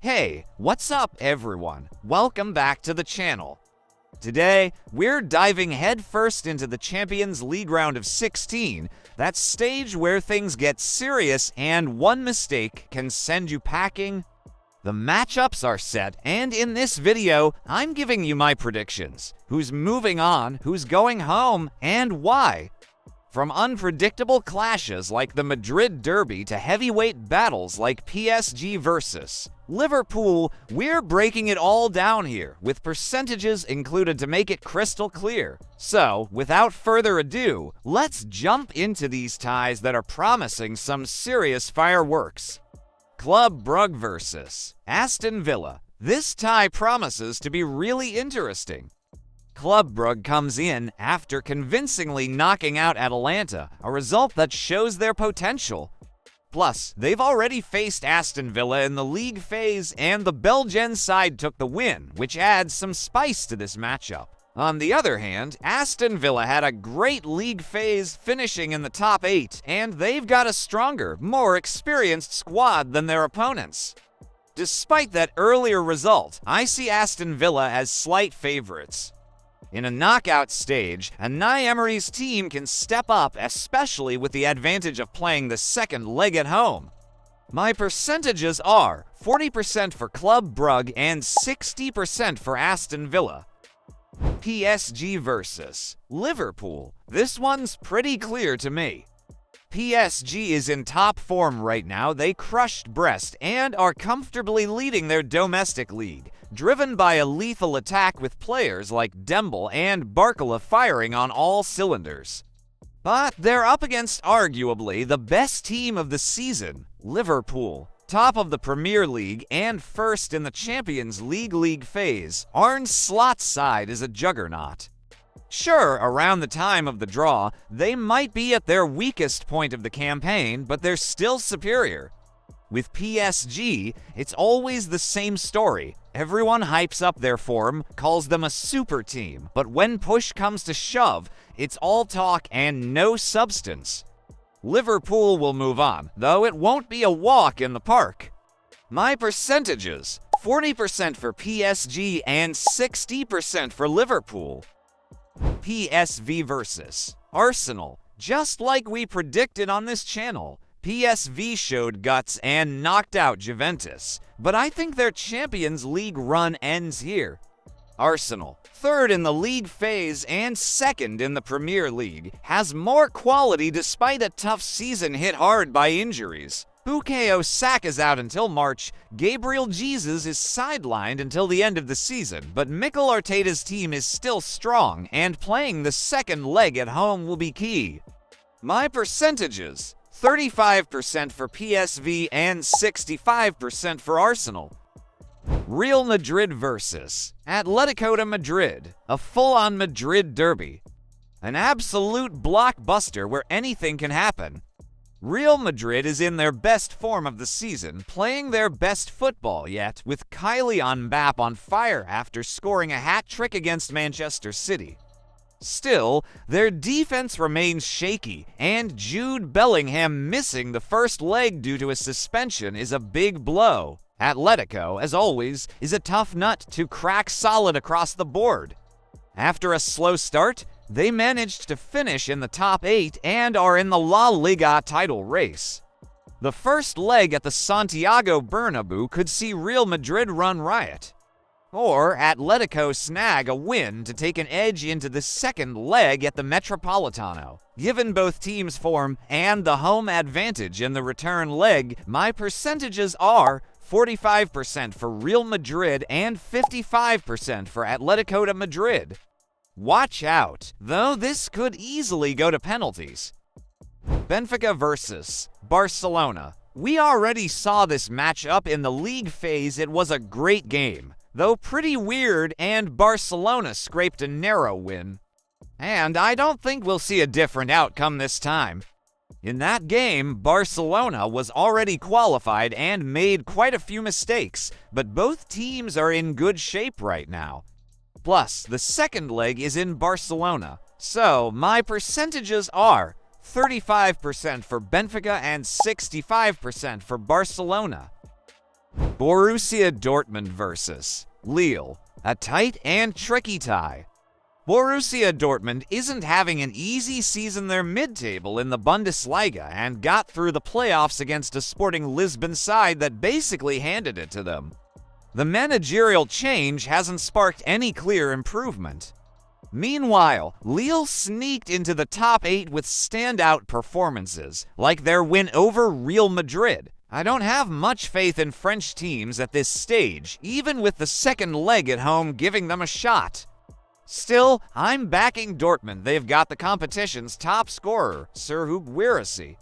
Hey, what's up everyone? Welcome back to the channel. Today, we're diving headfirst into the Champions League round of 16, that stage where things get serious and one mistake can send you packing. The matchups are set, and in this video, I'm giving you my predictions. Who's moving on, who's going home, and why. From unpredictable clashes like the Madrid derby to heavyweight battles like PSG versus Liverpool, we're breaking it all down here, with percentages included to make it crystal clear. So, without further ado, let's jump into these ties that are promising some serious fireworks. Club Brugge versus Aston Villa. This tie promises to be really interesting. Club Brugge comes in after convincingly knocking out Atalanta, a result that shows their potential. Plus, they've already faced Aston Villa in the league phase, and the Belgian side took the win, which adds some spice to this matchup. On the other hand, Aston Villa had a great league phase, finishing in the top 8, and they've got a stronger, more experienced squad than their opponents. Despite that earlier result, I see Aston Villa as slight favorites. In a knockout stage, Unai Emery's team can step up, especially with the advantage of playing the second leg at home. My percentages are 40% for Club Brugge and 60% for Aston Villa. PSG versus Liverpool. This one's pretty clear to me. PSG is in top form right now. They crushed Brest and are comfortably leading their domestic league, driven by a lethal attack with players like Dembele and Barcola firing on all cylinders. But they're up against arguably the best team of the season, Liverpool. Top of the Premier League and first in the Champions League phase, Arne Slot's side is a juggernaut. Sure, around the time of the draw, they might be at their weakest point of the campaign, but they're still superior. With PSG, it's always the same story. Everyone hypes up their form, calls them a super team, but when push comes to shove, it's all talk and no substance. Liverpool will move on, though it won't be a walk in the park. My percentages: 40% for PSG and 60% for Liverpool. PSV versus Arsenal. Just like we predicted on this channel, PSV showed guts and knocked out Juventus, but I think their Champions League run ends here. Arsenal, third in the league phase and second in the Premier League, has more quality despite a tough season hit hard by injuries. Bukayo Saka's out until March, Gabriel Jesus is sidelined until the end of the season, but Mikel Arteta's team is still strong, and playing the second leg at home will be key. My percentages: 35% for PSV and 65% for Arsenal. Real Madrid versus Atletico de Madrid, a full-on Madrid derby. An absolute blockbuster where anything can happen. Real Madrid is in their best form of the season, playing their best football yet, with Kylian Mbappé on fire after scoring a hat-trick against Manchester City. Still, their defense remains shaky, and Jude Bellingham missing the first leg due to a suspension is a big blow. Atletico, as always, is a tough nut to crack solid across the board. After a slow start, they managed to finish in the top 8 and are in the La Liga title race. The first leg at the Santiago Bernabeu could see Real Madrid run riot, or Atletico snag a win to take an edge into the second leg at the Metropolitano. Given both teams' form and the home advantage in the return leg, my percentages are 45% for Real Madrid and 55% for Atletico de Madrid. Watch out, though this could easily go to penalties. Benfica versus Barcelona. We already saw this matchup in the league phase. It was a great game, though pretty weird, and Barcelona scraped a narrow win. And I don't think we'll see a different outcome this time. In that game, Barcelona was already qualified and made quite a few mistakes, but both teams are in good shape right now. Plus, the second leg is in Barcelona, so my percentages are 35% for Benfica and 65% for Barcelona. Borussia Dortmund versus Lille, a tight and tricky tie. Borussia Dortmund isn't having an easy season. They're mid-table in the Bundesliga and got through the playoffs against a Sporting Lisbon side that basically handed it to them. The managerial change hasn't sparked any clear improvement. Meanwhile, Lille sneaked into the top 8 with standout performances, like their win over Real Madrid. I don't have much faith in French teams at this stage, even with the second leg at home giving them a shot. Still, I'm backing Dortmund. They've got the competition's top scorer, Serhou Guirassy.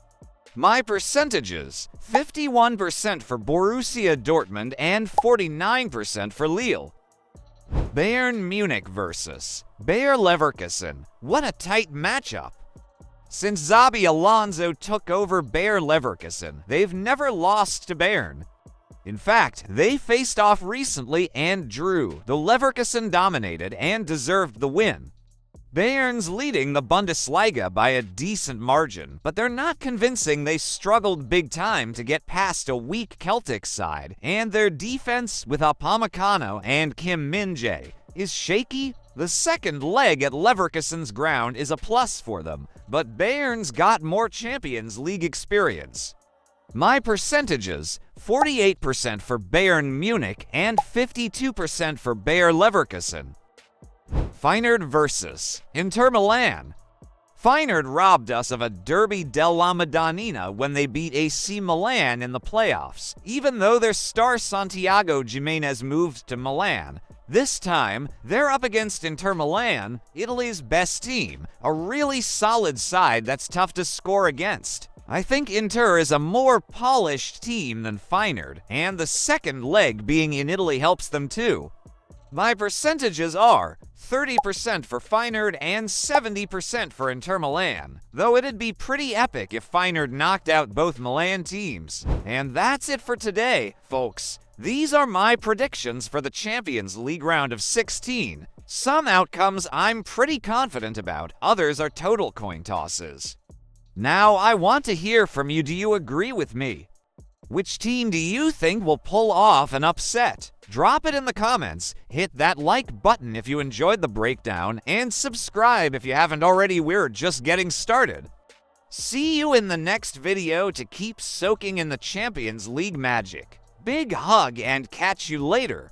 My percentages: 51% for Borussia Dortmund and 49% for Lille. Bayern Munich versus Bayer Leverkusen. What a tight matchup. Since Xabi Alonso took over Bayer Leverkusen, they've never lost to Bayern. In fact, they faced off recently and drew, though Leverkusen dominated and deserved the win. Bayern's leading the Bundesliga by a decent margin, but they're not convincing. They struggled big time to get past a weak Celtic side, and their defense with Upamecano and Kim Min-jae is shaky. The second leg at Leverkusen's ground is a plus for them, but Bayern's got more Champions League experience. My percentages: 48% for Bayern Munich and 52% for Bayer Leverkusen. Feyenoord versus Inter Milan. Feyenoord robbed us of a Derby della Madonnina when they beat AC Milan in the playoffs, even though their star Santiago Gimenez moved to Milan. This time, they're up against Inter Milan, Italy's best team, a really solid side that's tough to score against. I think Inter is a more polished team than Feyenoord, and the second leg being in Italy helps them too. My percentages are 30% for Feyenoord and 70% for Inter Milan, though it'd be pretty epic if Feyenoord knocked out both Milan teams. And that's it for today, folks. These are my predictions for the Champions League round of 16. Some outcomes I'm pretty confident about, others are total coin tosses. Now, I want to hear from you. Do you agree with me? Which team do you think will pull off an upset? Drop it in the comments, hit that like button if you enjoyed the breakdown, and subscribe if you haven't already. We're just getting started. See you in the next video to keep soaking in the Champions League magic. Big hug and catch you later.